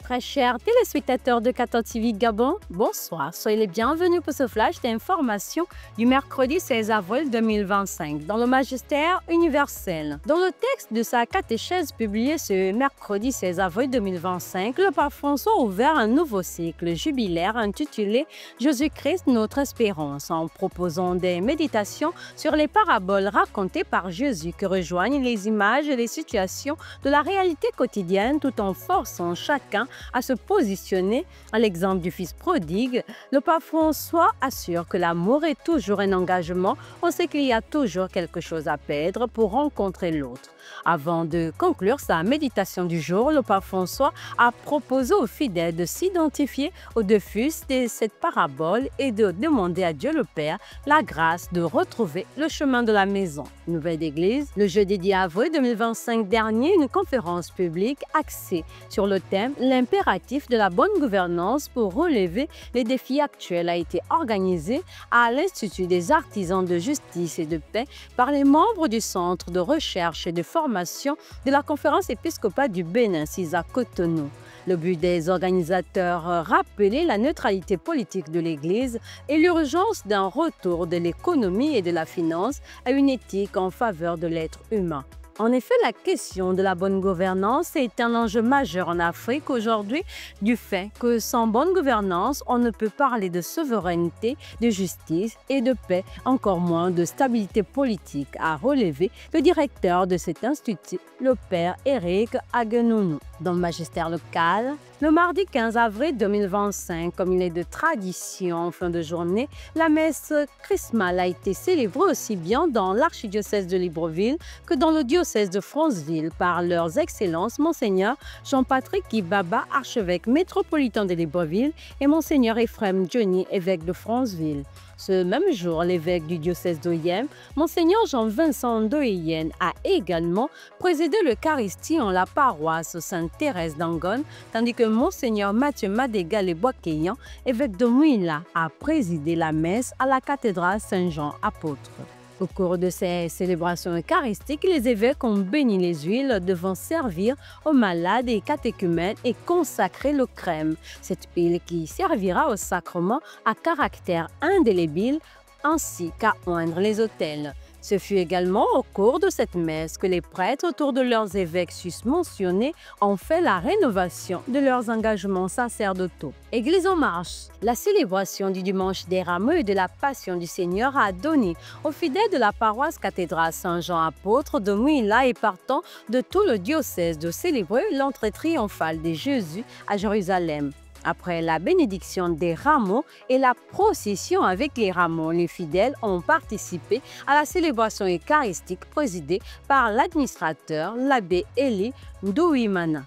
Très chers téléspectateurs de 14 TV Gabon, bonsoir. Soyez les bienvenus pour ce flash d'information du mercredi 16 avril 2025 dans le Magistère universel. Dans le texte de sa catéchèse publiée ce mercredi 16 avril 2025, le pape François a ouvert un nouveau cycle jubilaire intitulé Jésus-Christ, notre espérance, en proposant des méditations sur les paraboles racontées par Jésus qui rejoignent les images et les situations de la réalité quotidienne tout en forçant chacun à se positionner. À l'exemple du fils prodigue, le pape François assure que l'amour est toujours un engagement. On sait qu'il y a toujours quelque chose à perdre pour rencontrer l'autre. Avant de conclure sa méditation du jour, le pape François a proposé aux fidèles de s'identifier au deux fils de cette parabole et de demander à Dieu le Père la grâce de retrouver le chemin de la maison. Nouvelle d'Église, le jeudi 10 avril 2025 dernier, une conférence publique axée sur le thème « L'impératif de la bonne gouvernance pour relever les défis actuels » a été organisée à l'Institut des artisans de justice et de paix par les membres du Centre de recherche et de formation de la Conférence épiscopale du Bénin, CISA Cotonou. Le but des organisateurs, rappeler la neutralité politique de l'Église et l'urgence d'un retour de l'économie et de la finance à une éthique en faveur de l'être humain. En effet, la question de la bonne gouvernance est un enjeu majeur en Afrique aujourd'hui du fait que sans bonne gouvernance, on ne peut parler de souveraineté, de justice et de paix, encore moins de stabilité politique, a relevé le directeur de cet institut, le père Eric Agenounou. Dans le magistère local, le mardi 15 avril 2025, comme il est de tradition en fin de journée, la messe chrismale a été célébrée aussi bien dans l'archidiocèse de Libreville que dans le diocèse de Franceville par leurs excellences Monseigneur Jean-Patrick Ibaba, archevêque métropolitain de Libreville, et Monseigneur Ephraim Johnny, évêque de Franceville. Ce même jour, l'évêque du diocèse d'Oyem, Monseigneur Jean-Vincent Doyen, a également présidé l'Eucharistie en la paroisse Sainte-Thérèse d'Angone, tandis que Monseigneur Mathieu Madéga Boakéyan, évêque de Mouila, a présidé la messe à la cathédrale Saint-Jean apôtre. Au cours de ces célébrations eucharistiques, les évêques ont béni les huiles devant servir aux malades et catéchumènes et consacrer le crème. Cette huile qui servira au sacrement à caractère indélébile ainsi qu'à oindre les autels. Ce fut également au cours de cette messe que les prêtres autour de leurs évêques susmentionnés ont fait la rénovation de leurs engagements sacerdotaux. Église en marche, la célébration du dimanche des Rameaux et de la Passion du Seigneur a donné aux fidèles de la paroisse cathédrale Saint-Jean apôtre de Mouila et partant de tout le diocèse de célébrer l'entrée triomphale de Jésus à Jérusalem. Après la bénédiction des rameaux et la procession avec les rameaux, les fidèles ont participé à la célébration eucharistique présidée par l'administrateur, l'abbé Élie Ndouimana.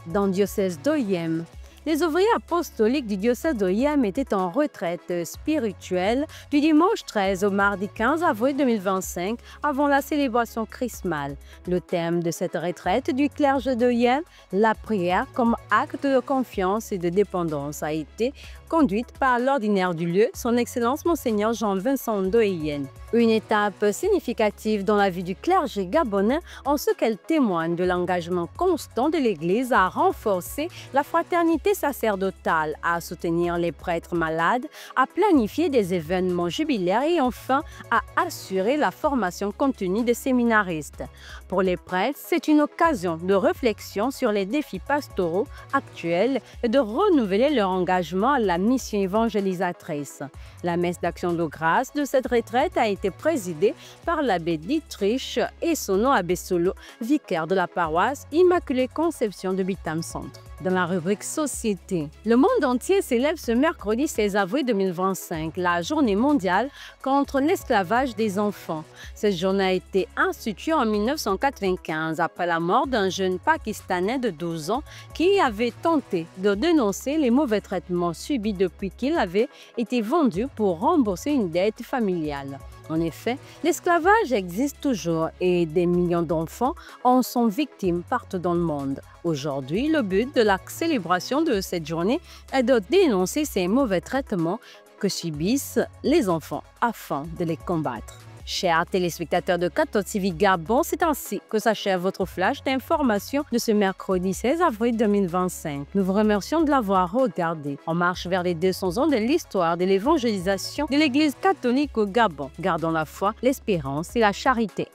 Dans le diocèse d'Oyem, les ouvriers apostoliques du diocèse d'Oyem étaient en retraite spirituelle du dimanche 13 au mardi 15 avril 2025 avant la célébration chrismale. Le thème de cette retraite du clergé d'Oyem, la prière comme acte de confiance et de dépendance, a été conduite par l'ordinaire du lieu, son Excellence Monseigneur Jean-Vincent Doyen. Une étape significative dans la vie du clergé gabonais en ce qu'elle témoigne de l'engagement constant de l'Église à renforcer la fraternité sacerdotale, à soutenir les prêtres malades, à planifier des événements jubilaires et enfin à assurer la formation continue des séminaristes. Pour les prêtres, c'est une occasion de réflexion sur les défis pastoraux actuels et de renouveler leur engagement à la mission évangélisatrice. La messe d'action de grâce de cette retraite a été présidée par l'abbé Dietrich et son nom abbé Solo, vicaire de la paroisse Immaculée Conception de Bitam Centre. Dans la rubrique Société, le monde entier célèbre ce mercredi 16 avril 2025 la journée mondiale contre l'esclavage des enfants. Cette journée a été instituée en 1995 après la mort d'un jeune Pakistanais de 12 ans qui avait tenté de dénoncer les mauvais traitements subis depuis qu'il avait été vendu pour rembourser une dette familiale. En effet, l'esclavage existe toujours et des millions d'enfants en sont victimes partout dans le monde. Aujourd'hui, le but de la célébration de cette journée est de dénoncer ces mauvais traitements que subissent les enfants afin de les combattre. Chers téléspectateurs de 14 TV Gabon, c'est ainsi que s'achève votre flash d'information de ce mercredi 16 avril 2025. Nous vous remercions de l'avoir regardé. On marche vers les 200 ans de l'histoire de l'évangélisation de l'Église catholique au Gabon. Gardons la foi, l'espérance et la charité.